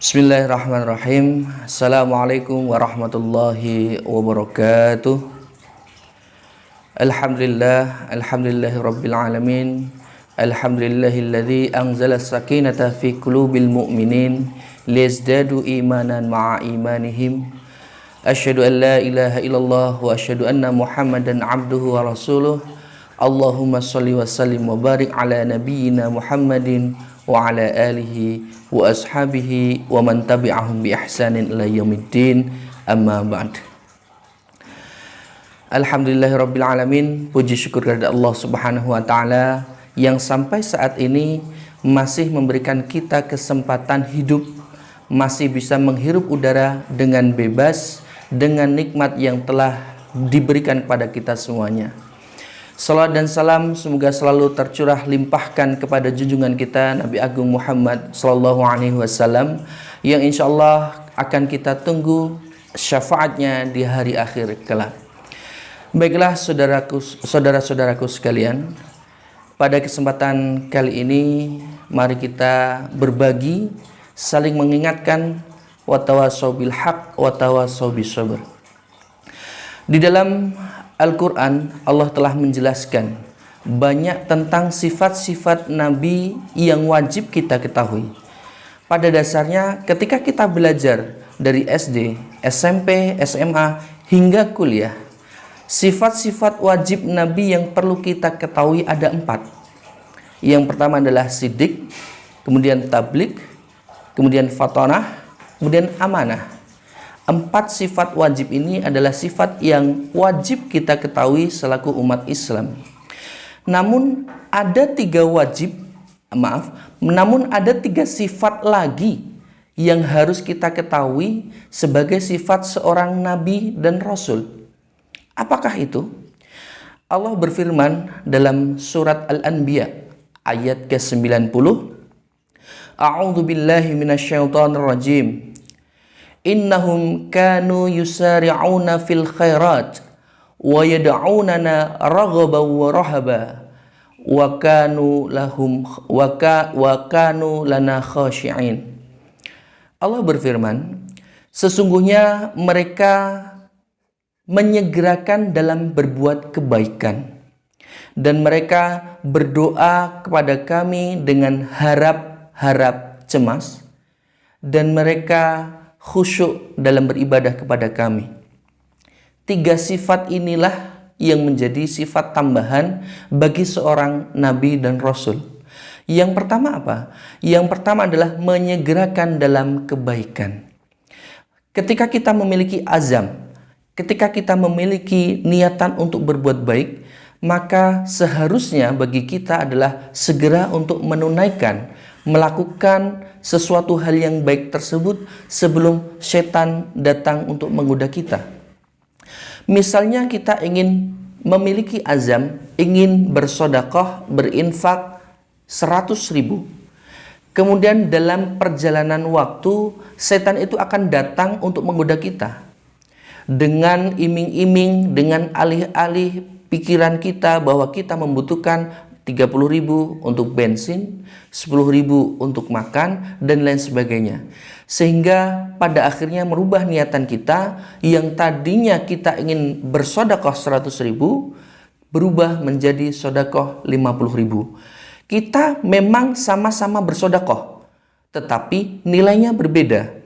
Bismillahirrahmanirrahim. Assalamualaikum warahmatullahi wabarakatuh. Alhamdulillahi rabbil alamin. Alhamdulillahilladzi anzala sakinata fi qulubil mu'minin liyazdadu imanan ma'a imanihim. Asyhadu an la ilaha illallah wa asyhadu anna Muhammadan abduhu wa rasuluh. Allahumma shalli wa sallim wa barik ala nabiyyina Muhammadin wa ala alihi wa ashabihi wa man tabi'ahum bi ihsanin ila yaumiddin, amma ba'd. Alhamdulillahirabbil alamin. Puji syukur kepada Allah Subhanahu wa taala yang sampai saat ini masih memberikan kita kesempatan hidup, masih bisa menghirup udara dengan bebas, dengan nikmat yang telah diberikan kepada kita semuanya. Salawat dan salam semoga selalu tercurah limpahkan kepada junjungan kita Nabi Agung Muhammad Sallallahu Alaihi Wasallam yang insya Allah akan kita tunggu syafaatnya di hari akhir kelak. Baiklah saudara-saudaraku sekalian, pada kesempatan kali ini mari kita berbagi, saling mengingatkan, watawasau bil haq watawasau bis sabr. Di dalam Al-Quran Allah telah menjelaskan banyak tentang sifat-sifat Nabi yang wajib kita ketahui. Pada dasarnya ketika kita belajar dari SD, SMP, SMA hingga kuliah, sifat-sifat wajib Nabi yang perlu kita ketahui ada 4. Yang pertama adalah siddiq, kemudian tabligh, kemudian fatonah, kemudian amanah. 4 sifat wajib ini adalah sifat yang wajib kita ketahui selaku umat Islam. Namun ada 3 sifat lagi yang harus kita ketahui sebagai sifat seorang nabi dan rasul. Apakah itu? Allah berfirman dalam surat Al-Anbiya ayat ke-90, A'udzu billahi minasyaitonir rajim. Innahum kanu yusari'una fil khairat wa yad'unana raghaban wa rahaba wa kanu lana khashi'in. Allah berfirman, sesungguhnya mereka menyegerakan dalam berbuat kebaikan dan mereka berdoa kepada kami dengan harap-harap cemas dan mereka khusyuk dalam beribadah kepada kami. 3 sifat inilah yang menjadi sifat tambahan bagi seorang nabi dan rasul. Yang pertama apa? Yang pertama adalah menyegerakan dalam kebaikan. Ketika kita memiliki azam, ketika kita memiliki niatan untuk berbuat baik, maka seharusnya bagi kita adalah segera untuk menunaikan, melakukan sesuatu hal yang baik tersebut sebelum setan datang untuk menggoda kita. Misalnya kita ingin memiliki azam, ingin bersedekah, berinfak 100.000. Kemudian dalam perjalanan waktu, setan itu akan datang untuk menggoda kita. Dengan iming-iming, dengan alih-alih pikiran kita bahwa kita membutuhkan 30.000 untuk bensin, 10.000 untuk makan, dan lain sebagainya. Sehingga pada akhirnya merubah niatan kita yang tadinya kita ingin bersedekah 100.000 berubah menjadi sedekah 50.000. Kita memang sama-sama bersedekah, tetapi nilainya berbeda.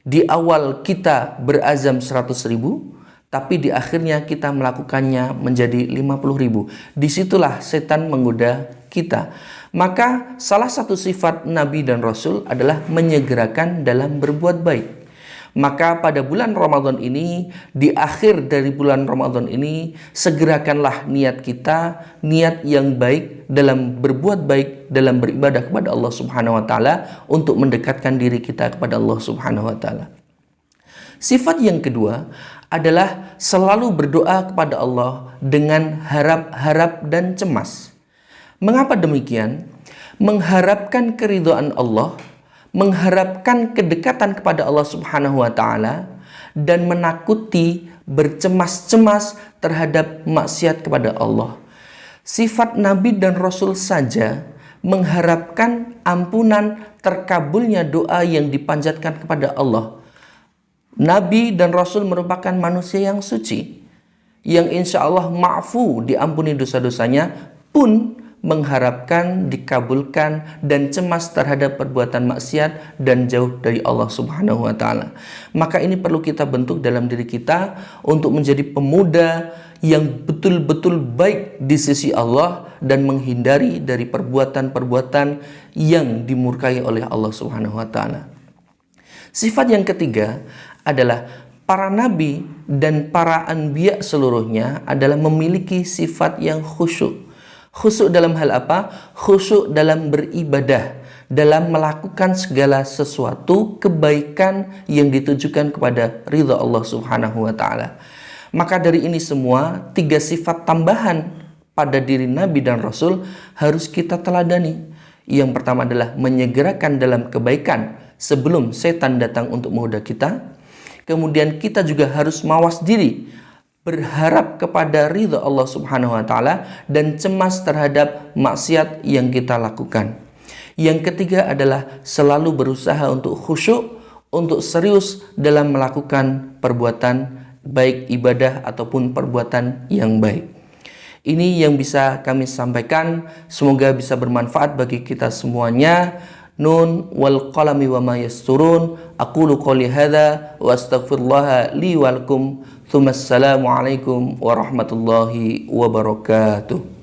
Di awal kita berazam 100.000, tapi di akhirnya kita melakukannya menjadi 50.000. Disitulah setan menggoda kita. Maka salah satu sifat Nabi dan Rasul adalah menyegerakan dalam berbuat baik. Maka pada bulan Ramadan ini, di akhir dari bulan Ramadan ini, segerakanlah niat kita, niat yang baik dalam berbuat baik, dalam beribadah kepada Allah Subhanahu wa taala untuk mendekatkan diri kita kepada Allah Subhanahu wa taala. Sifat yang kedua adalah selalu berdoa kepada Allah dengan harap-harap dan cemas. Mengapa demikian? Mengharapkan keridhaan Allah, mengharapkan kedekatan kepada Allah Subhanahu wa taala, dan menakuti, bercemas-cemas terhadap maksiat kepada Allah. Sifat Nabi dan Rasul saja mengharapkan ampunan, terkabulnya doa yang dipanjatkan kepada Allah. Nabi dan Rasul merupakan manusia yang suci, yang insya Allah ma'fu, diampuni dosa-dosanya, pun mengharapkan dikabulkan dan cemas terhadap perbuatan maksiat dan jauh dari Allah Subhanahu wa Ta'ala. Maka ini perlu kita bentuk dalam diri kita untuk menjadi pemuda yang betul-betul baik di sisi Allah dan menghindari dari perbuatan-perbuatan yang dimurkai oleh Allah Subhanahu wa Ta'ala. Sifat yang ketiga adalah para nabi dan para anbiya seluruhnya adalah memiliki sifat yang khusyuk. Khusyuk dalam hal apa? Khusyuk dalam beribadah, dalam melakukan segala sesuatu kebaikan yang ditujukan kepada ridha Allah Subhanahu wa Ta'ala. Maka dari ini semua, 3 sifat tambahan pada diri Nabi dan Rasul harus kita teladani. Yang pertama adalah menyegerakan dalam kebaikan sebelum setan datang untuk menggoda kita. Kemudian kita juga harus mawas diri, berharap kepada ridha Allah Subhanahu wa Ta'ala dan cemas terhadap maksiat yang kita lakukan. Yang ketiga adalah selalu berusaha untuk khusyuk, untuk serius dalam melakukan perbuatan baik ibadah ataupun perbuatan yang baik. Ini yang bisa kami sampaikan, semoga bisa bermanfaat bagi kita semuanya. Nun wal qalami wa ma yasturun. Aqulu qouli hadza wa astaghfirullah li wa lakum. Tsumma assalamu alaikum warahmatullahi wabarakatuh.